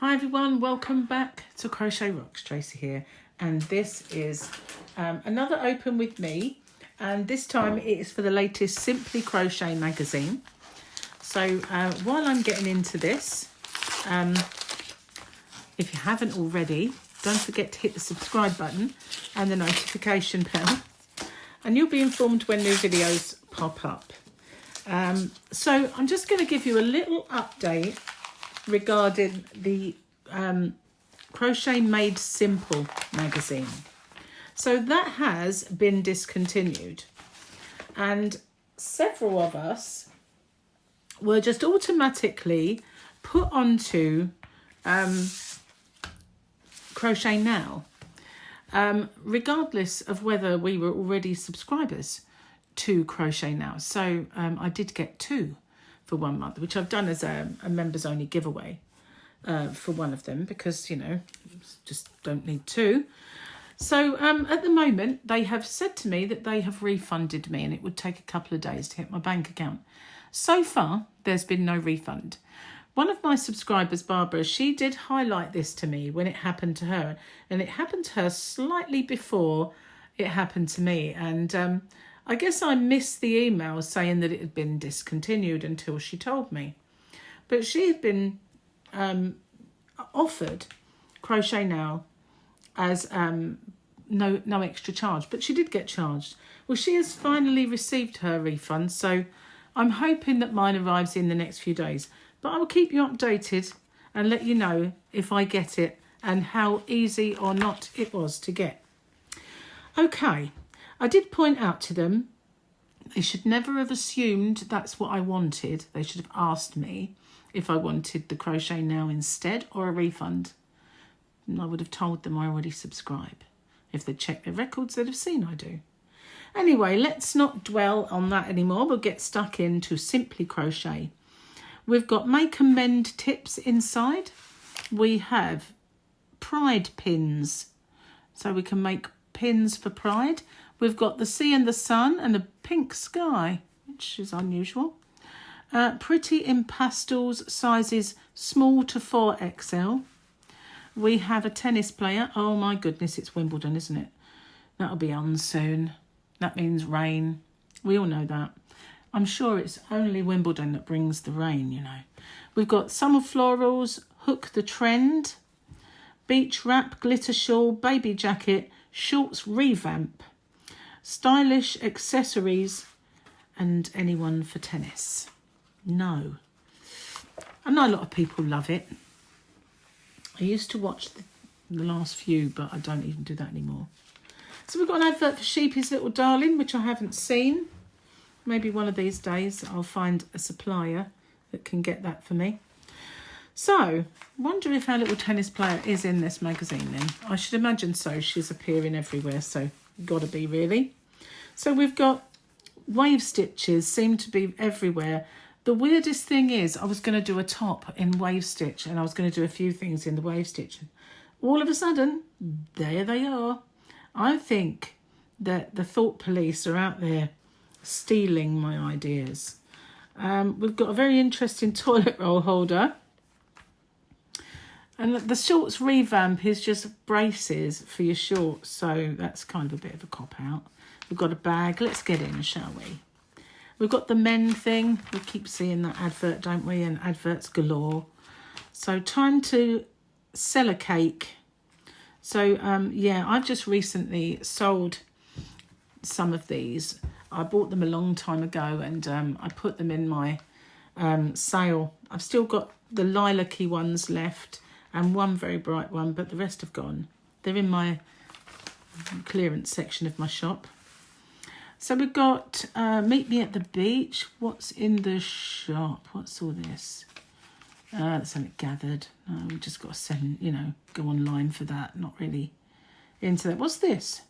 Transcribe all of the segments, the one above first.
Hi everyone, welcome back to Crochet Rocks. Tracy here, and this is another open with me, and this time it is for the latest Simply Crochet magazine. So while I'm getting into this, if you haven't already, don't forget to hit the subscribe button and the notification bell, and you'll be informed when new videos pop up. So I'm just going to give you a little update regarding the Crochet Made Simple magazine. So that has been discontinued, and several of us were just automatically put onto Crochet Now, regardless of whether we were already subscribers to Crochet Now. So I did get 2 for 1 month, which I've done as a members only giveaway for one of them, because, you know, just don't need 2. So at the moment, they have said to me that they have refunded me, and it would take a couple of days to hit my bank account. So far, there's been no refund. One of my subscribers, Barbara, she did highlight this to me when it happened to her, and it happened to her slightly before it happened to me. And I guess I missed the email saying that it had been discontinued until she told me. But she had been offered Crochet Now as no extra charge, but she did get charged. Well, she has finally received her refund, so I'm hoping that mine arrives in the next few days. But I will keep you updated and let you know if I get it and how easy or not it was to get. Okay. I did point out to them they should never have assumed that's what I wanted. They should have asked me if I wanted the Crochet Now instead or a refund. And I would have told them I already subscribe. If they'd checked their records, they'd have seen I do. Anyway, let's not dwell on that anymore. We'll get stuck into Simply Crochet. We've got make and mend tips inside. We have pride pins, so we can make pins for pride. We've got the sea and the sun and a pink sky, which is unusual. Pretty in pastels, sizes small to 4XL. We have a tennis player. Oh my goodness, it's Wimbledon, isn't it? That'll be on soon. That means rain. We all know that. I'm sure it's only Wimbledon that brings the rain, you know. We've got summer florals, hook the trend, beach wrap, glitter shawl, baby jacket, shorts revamp, stylish accessories, and anyone for tennis. No. I know a lot of people love it. I used to watch the last few, but I don't even do that anymore. So we've got an advert for Sheepy's Little Darling, which I haven't seen. Maybe one of these days I'll find a supplier that can get that for me. So, wonder if our little tennis player is in this magazine then. I should imagine so. She's appearing everywhere, so got to be really. So we've got wave stitches, seem to be everywhere. The weirdest thing is I was going to do a top in wave stitch, and I was going to do a few things in the wave stitch. All of a sudden, there they are. I think that the thought police are out there stealing my ideas. We've got a very interesting toilet roll holder. And the shorts revamp is just braces for your shorts, so that's kind of a bit of a cop-out. We've got a bag. Let's get in, shall we? We've got the men thing. We keep seeing that advert, don't we? And adverts galore. So time to sell a cake. So, yeah, I've just recently sold some of these. I bought them a long time ago, and I put them in my sale. I've still got the lilac-y ones left, and one very bright one, but the rest have gone. They're in my clearance section of my shop. So we've got Meet Me at the Beach. What's in the shop? What's all this? That's something gathered. We've just got to send, you know, go online for that. Not really into that. What's this?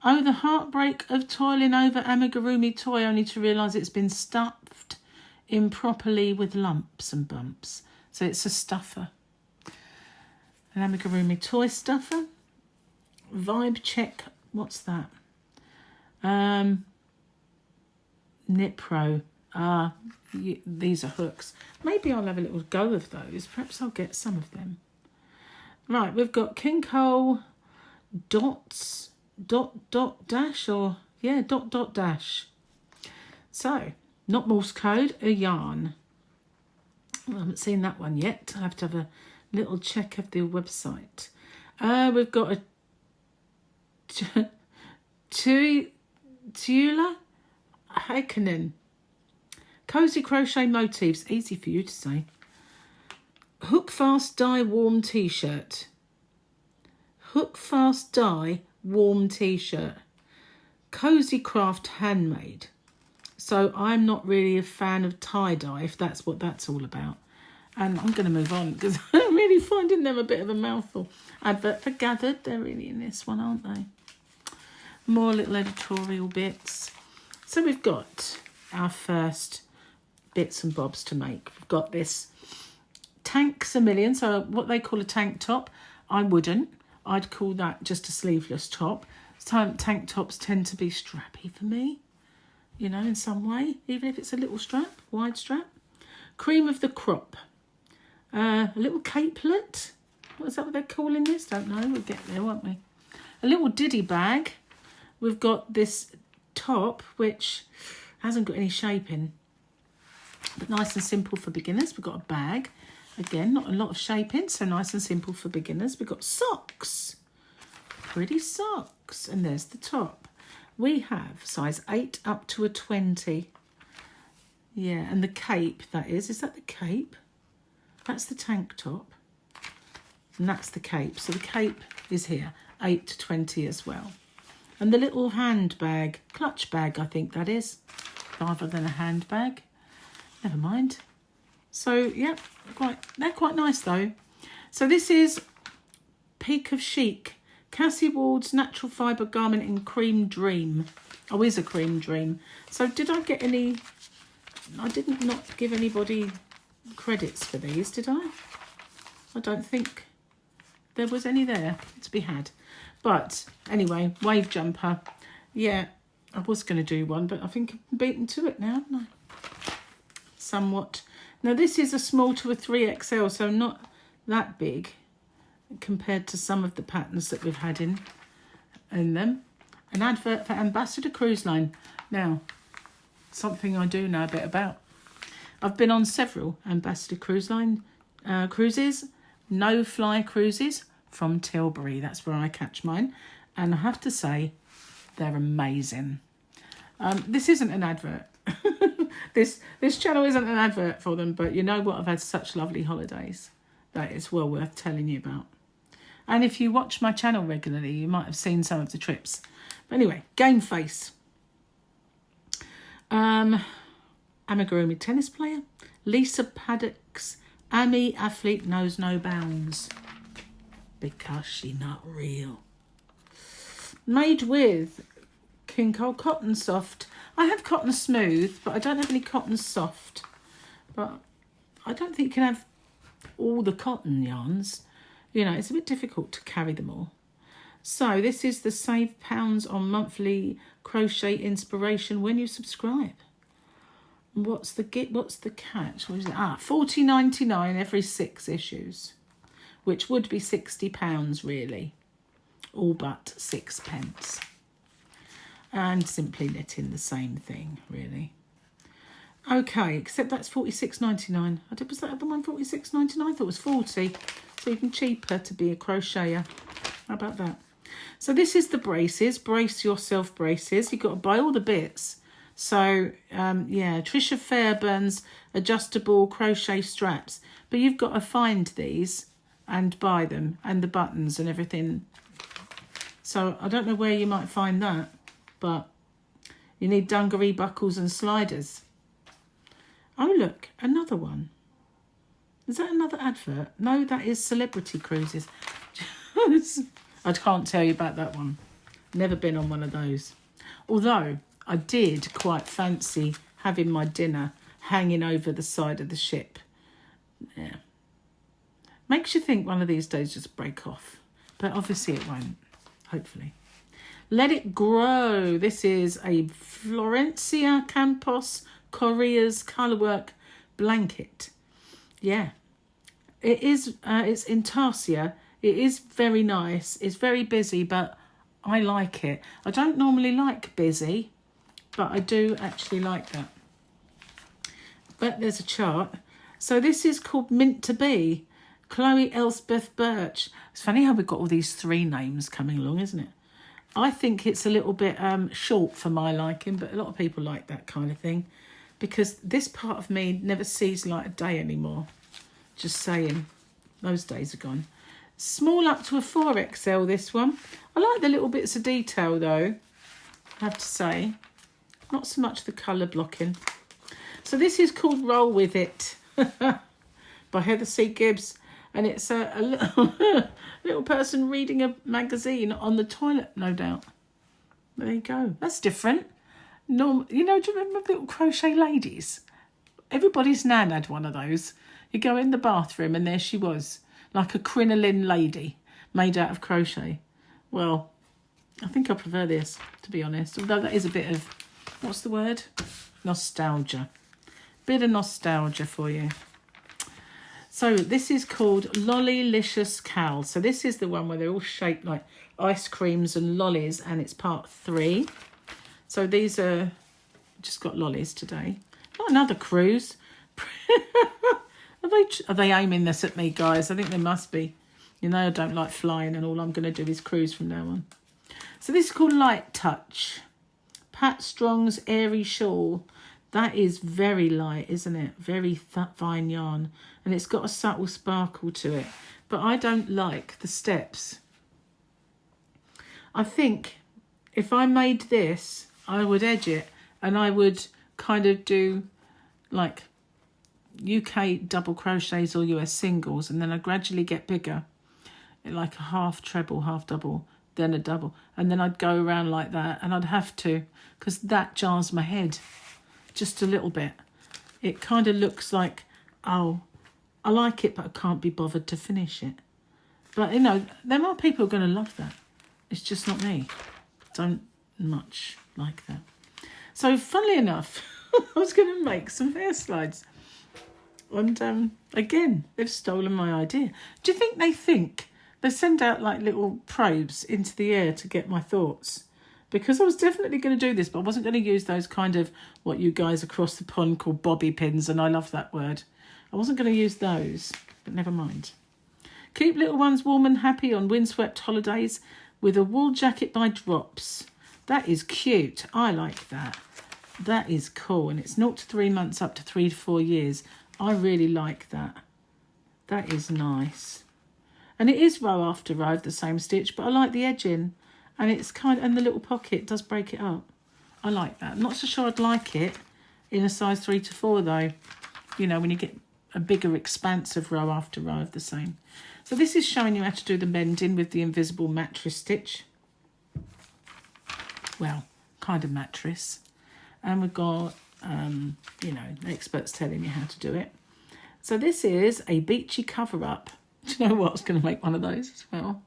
Oh, the heartbreak of toiling over Amigurumi toy only to realise it's been stuffed improperly with lumps and bumps. So it's a stuffer. An Amigurumi toy stuffer. Vibe check. What's that? Knit Pro. These are hooks. Maybe I'll have a little go of those. Perhaps I'll get some of them. Right, we've got King Cole dots, dot dash, or yeah, dot dash. So, not Morse code, a yarn. I haven't seen that one yet. I have to have a little check of the website. We've got a Tula Heikkinen. Cozy crochet motifs, easy for you to say. Hook fast dye warm t-shirt. Hook fast dye warm t-shirt. Cozy craft handmade. So I'm not really a fan of tie-dye, if that's what that's all about. And I'm going to move on because I'm really finding them a bit of a mouthful. Advert for Gathered, they're really in this one, aren't they? More little editorial bits. So we've got our first bits and bobs to make. We've got this Tanks a Million, so what they call a tank top. I wouldn't. I'd call that just a sleeveless top. Tank tops tend to be strappy for me, you know, in some way, even if it's a little strap, wide strap. Cream of the Crop. A little caplet. What is that what they're calling this? Don't know. We'll get there, won't we? A little Diddy bag. We've got this top, which hasn't got any shaping, but nice and simple for beginners. We've got a bag. Again, not a lot of shaping, so nice and simple for beginners. We've got socks. Pretty socks. And there's the top. We have size 8 up to a 20. Yeah, and the cape, that is. Is that the cape? That's the tank top. And that's the cape. So the cape is here, 8 to 20 as well. And the little handbag, clutch bag, I think that is, rather than a handbag. Never mind. So, yeah, they're quite nice though. So this is Peak of Chic. Cassie Ward's natural fibre garment in Cream Dream. Oh, is a Cream Dream. So did I get any... I didn't not give anybody credits for these, did I? I don't think there was any there to be had. But anyway, wave jumper. Yeah, I was going to do one, but I think I'm beaten to it now, haven't I? Somewhat. Now this is a small to a 3XL, so not that big compared to some of the patterns that we've had in them. An advert for Ambassador Cruise Line. Now, something I do know a bit about. I've been on several Ambassador Cruise Line cruises, no-fly cruises from Tilbury. That's where I catch mine. And I have to say, they're amazing. This isn't an advert. This channel isn't an advert for them, but you know what? I've had such lovely holidays that it's well worth telling you about. And if you watch my channel regularly, you might have seen some of the trips. But anyway, Game Face. Amigurumi tennis player. Lisa Paddock's Ami athlete knows no bounds. Because she's not real. Made with King Cole Cotton Soft. I have Cotton Smooth, but I don't have any Cotton Soft. But I don't think you can have all the cotton yarns. You know, it's a bit difficult to carry them all. So this is the save pounds on monthly crochet inspiration when you subscribe. What's the catch? What is it? $40.99 every 6 issues, which would be £60 really, all but 6p. And Simply Knitting, the same thing really. Okay, except that's $46.99. Was that other one $46.99? I thought it was $40. So even cheaper to be a crocheter. How about that? So this is the braces, brace yourself braces. You've got to buy all the bits. So, yeah, Trisha Fairburn's adjustable crochet straps. But you've got to find these and buy them, and the buttons and everything. So I don't know where you might find that, but you need dungaree buckles and sliders. Oh, look, another one. Is that another advert? No, that is Celebrity Cruises. I can't tell you about that one. Never been on one of those. Although I did quite fancy having my dinner hanging over the side of the ship. Yeah. Makes you think one of these days just break off. But obviously it won't, hopefully. Let It Grow. This is a Florencia Campos Correa's Colorwork blanket. Yeah. It is, it's intarsia. It is very nice. It's very busy, but I like it. I don't normally like busy, but I do actually like that. But there's a chart. So this is called Mint to Be. Chloe Elspeth Birch. It's funny how we've got all these 3 names coming along, isn't it? I think it's a little bit short for my liking, but a lot of people like that kind of thing, because this part of me never sees light of day anymore. Just saying, those days are gone. Small up to a 4XL, this one. I like the little bits of detail though, I have to say. Not so much the colour blocking. So this is called Roll With It by Heather C. Gibbs. And it's a little person reading a magazine on the toilet, no doubt. There you go. That's different. You know, do you remember little crochet ladies? Everybody's nan had one of those. You go in the bathroom and there she was, like a crinoline lady made out of crochet. Well, I think I prefer this, to be honest. Although that is a bit of, what's the word? Nostalgia. Bit of nostalgia for you. So this is called Lollylicious Cal. So this is the one where they're all shaped like ice creams and lollies, and it's part 3. So these are, just got lollies today. Not another cruise. Are they aiming this at me, guys? I think they must be. You know I don't like flying, and all I'm going to do is cruise from now on. So this is called Light Touch. Pat Strong's Airy Shawl. That is very light, isn't it? Very fine yarn. And it's got a subtle sparkle to it. But I don't like the steps. I think if I made this, I would edge it. And I would kind of do like UK double crochets or US singles. And then I gradually get bigger. Like a half treble, half double, then a double. And then I'd go around like that. And I'd have to, because that jars my head. Just a little bit. It kind of looks like, oh, I like it, but I can't be bothered to finish it. But, you know, there are people who are going to love that. It's just not me. Don't much like that. So, funnily enough, I was going to make some hair slides. And, again, they've stolen my idea. Do you think they send out, like, little probes into the air to get my thoughts? Because I was definitely going to do this, but I wasn't going to use those kind of, what you guys across the pond call bobby pins, and I love that word. I wasn't going to use those, but never mind. Keep little ones warm and happy on windswept holidays with a wool jacket by Drops. That is cute. I like that. That is cool. And it's 0 to 3 months up to 3 to 4 years. I really like that. That is nice. And it is row after row, the same stitch, but I like the edging. And it's and the little pocket does break it up. I like that. I'm not so sure I'd like it in a size 3 to 4 though. You know, when you get a bigger expanse of row after row of the same. So this is showing you how to do the mending with the invisible mattress stitch. Well, kind of mattress. And we've got, you know, experts telling you how to do it. So this is a Beachy cover-up. Do you know what? I was going to make one of those as well.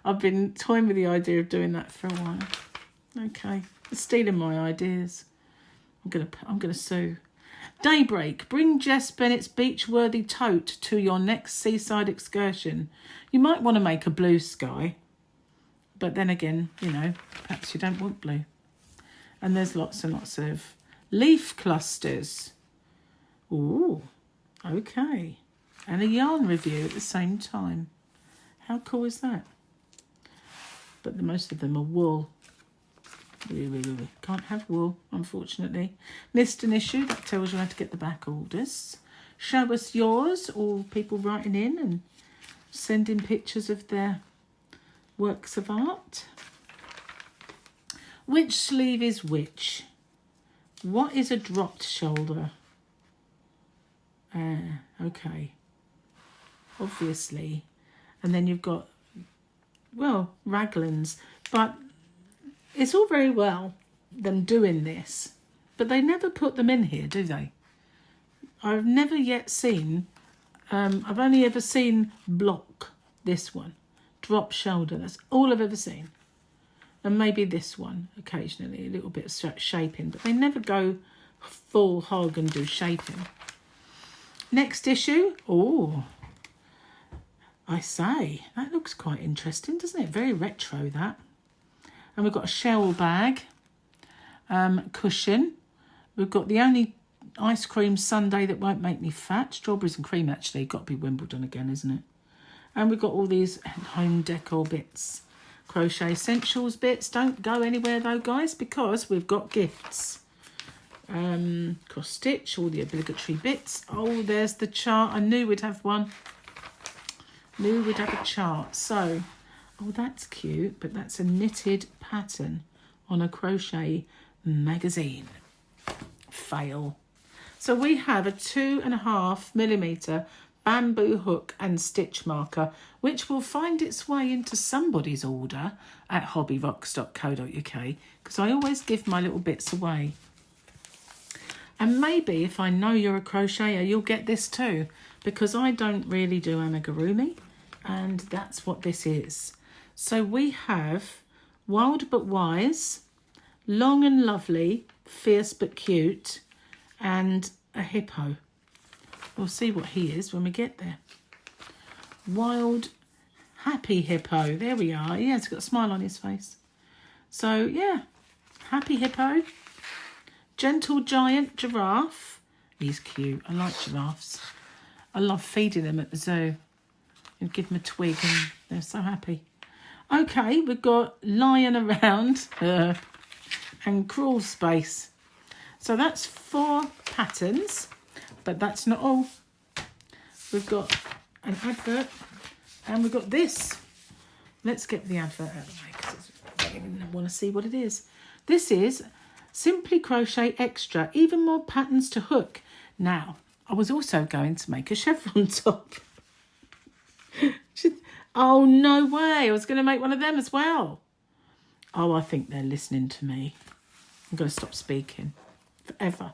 I've been toying with the idea of doing that for a while. Okay, it's stealing my ideas. I'm gonna sue. Daybreak. Bring Jess Bennett's beach-worthy tote to your next seaside excursion. You might want to make a blue sky, but then again, you know, perhaps you don't want blue. And there's lots and lots of leaf clusters. Ooh, okay. And a yarn review at the same time. How cool is that? But most of them are wool. Can't have wool, unfortunately. Missed an issue. That tells you how to get the back orders. Show us yours, or people writing in and sending pictures of their works of art. Which sleeve is which? What is a dropped shoulder? Okay. Obviously. And then you've got, well, raglans. But it's all very well them doing this, but they never put them in here, do they? I've never yet seen, I've only ever seen block, this one. Drop shoulder, that's all I've ever seen. And maybe this one, occasionally, a little bit of shaping, but they never go full hog and do shaping. Next issue, oh, I say, that looks quite interesting, doesn't it? Very retro, that. And we've got a shell bag, cushion. We've got the only ice cream sundae that won't make me fat. Strawberries and cream, actually. Got to be Wimbledon again, isn't it? And we've got all these home decor bits. Crochet Essentials bits. Don't go anywhere, though, guys, because we've got gifts. Cross stitch, all the obligatory bits. Oh, there's the chart. I knew we'd have one. Knew we'd have a chart. So, oh, that's cute, but that's a knitted pattern on a crochet magazine. Fail. So we have a 2.5mm bamboo hook and stitch marker, which will find its way into somebody's order at hobbyrocks.co.uk, because I always give my little bits away. And maybe if I know you're a crocheter, you'll get this too, because I don't really do amigurumi, and that's what this is. So we have Wild but Wise, Long and Lovely, Fierce but Cute, and a hippo. We'll see what he is when we get there. Wild, happy hippo. There we are. Yeah, he's got a smile on his face. So, yeah, happy hippo. Gentle giant giraffe. He's cute. I like giraffes. I love feeding them at the zoo. You give them a twig and they're so happy. Okay, we've got lying around and crawl space. So that's 4 patterns, but that's not all. We've got an advert and we've got this. Let's get the advert out of the way because I don't even want to see what it is. This is Simply Crochet Extra, even more patterns to hook. Now, I was also going to make a chevron top. Oh, no way. I was going to make one of them as well. Oh, I think they're listening to me. I'm going to stop speaking forever.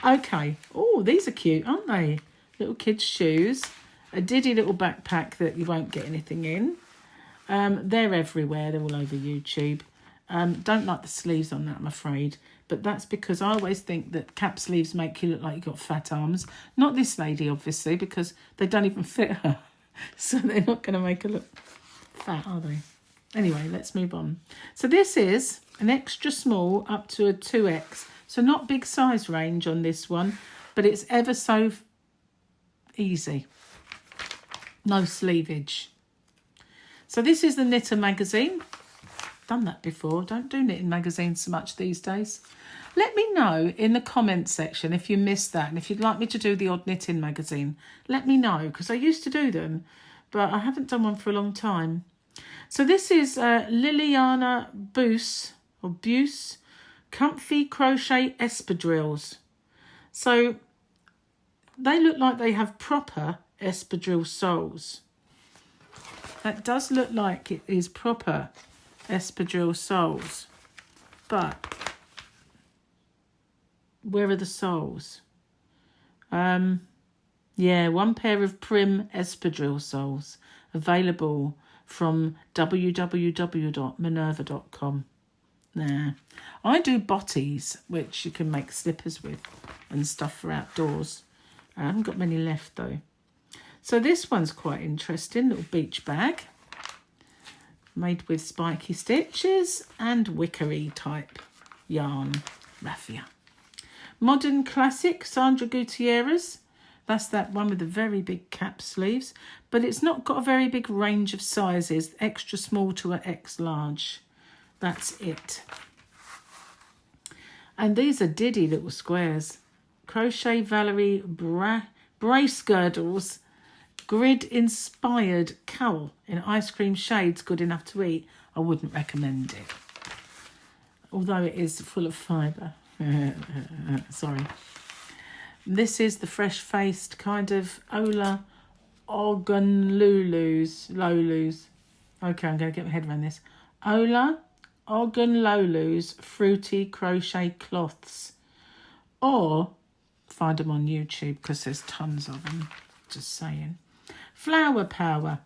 Okay. Oh, these are cute, aren't they? Little kids' shoes. A Diddy little backpack that you won't get anything in. They're everywhere. They're all over YouTube. Don't like the sleeves on that, I'm afraid. But that's because I always think that cap sleeves make you look like you've got fat arms. Not this lady, obviously, because they don't even fit her. So they're not going to make her look fat, are they? Anyway, let's move on. So this is an extra small up to a 2X. So not big size range on this one, but it's ever so easy. No sleevage. So this is the Knitter magazine. Done that before. Don't do knitting magazines so much these days. Let me know in the comments section if you missed that, and if you'd like me to do the odd knitting magazine, let me know, because I used to do them, but I haven't done one for a long time. So this is Liliana Buse Comfy Crochet Espadrilles. So they look like they have proper espadrille soles. That does look like it is proper espadrille soles, but where are the soles? Yeah, one pair of prim espadrille soles available from www.minerva.com. Nah, I do botties, which you can make slippers with and stuff for outdoors. I haven't got many left though. So this one's quite interesting, little beach bag. Made with spiky stitches and wickery type yarn raffia. Modern Classic, Sandra Gutierrez. That's that one with the very big cap sleeves. But it's not got a very big range of sizes. Extra small to an X large. That's it. And these are Diddy little squares. Crochet Valerie brace girdles. Grid inspired cowl in ice cream shades, good enough to eat. I wouldn't recommend it. Although it is full of fibre. Sorry. This is the fresh-faced kind of Ola Ogunlulu's. Okay, I'm going to get my head around this. Ola Ogunlulu's fruity crochet cloths. Or find them on YouTube because there's tons of them. Just saying. Flower Power.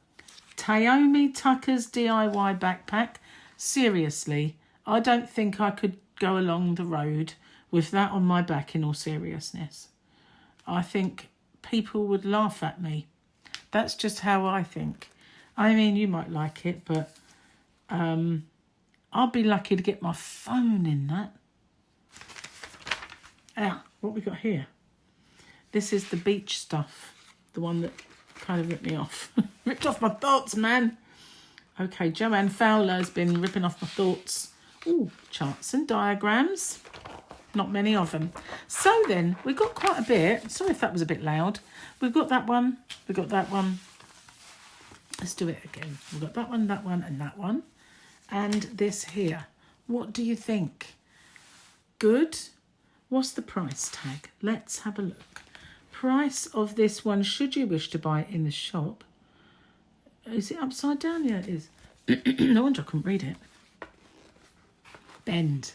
Taomi Tucker's DIY backpack. Seriously, I don't think I could go along the road with that on my back, in all seriousness. I think people would laugh at me. That's just how I think. I mean, you might like it, but I'll be lucky to get my phone in that. What we got here? This is the beach stuff. The one that kind of ripped me off. Ripped off my thoughts, man. Okay, Joanne Fowler has been ripping off my thoughts. Ooh, charts and diagrams. Not many of them. So then, we've got quite a bit. Sorry if that was a bit loud. We've got that one. We've got that one. Let's do it again. We've got that one, and that one. And this here. What do you think? Good? What's the price tag? Let's have a look. Price of this one, should you wish to buy it in the shop. Is it upside down? Yeah, it is. No wonder I couldn't read it. Bend.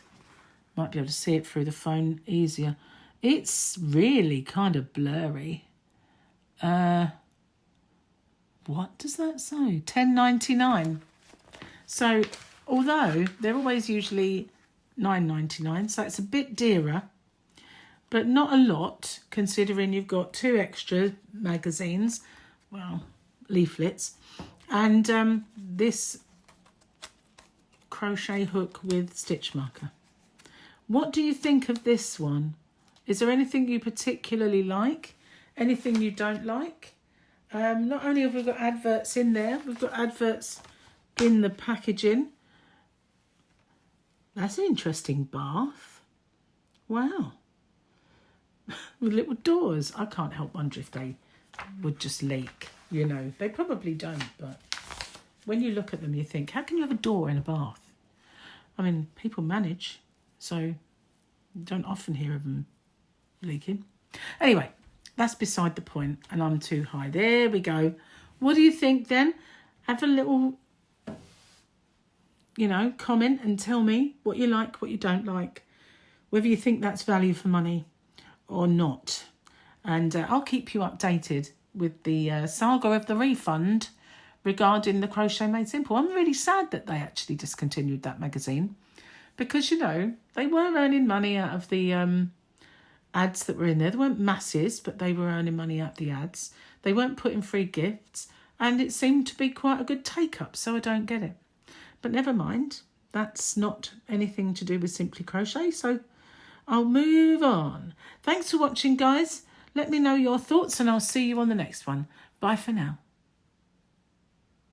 Might be able to see it through the phone easier. It's really kind of blurry. What does that say? $10.99. So, although they're always usually $9.99, so it's a bit dearer, but not a lot, considering you've got 2 extra magazines, well, leaflets, and this crochet hook with stitch marker. What do you think of this one? Is there anything you particularly like? Anything you don't like? Not only have we got adverts in there, we've got adverts in the packaging. That's an interesting bath. Wow. With little doors. I can't help wonder if they would just leak. You know, they probably don't, but when you look at them, you think, how can you have a door in a bath? I mean, people manage, so you don't often hear of them leaking. Anyway, that's beside the point, and I'm too high. There we go. What do you think then? Have a little, you know, comment and tell me what you like, what you don't like, whether you think that's value for money or not. And I'll keep you updated with the saga of the refund regarding the Crochet Made Simple. I'm really sad that they actually discontinued that magazine because, you know, they were earning money out of the ads that were in there. They weren't masses, but they were earning money out of the ads. They weren't putting free gifts, and it seemed to be quite a good take-up, so I don't get it. But never mind. That's not anything to do with Simply Crochet, so I'll move on. Thanks for watching, guys. Let me know your thoughts, and I'll see you on the next one. Bye for now.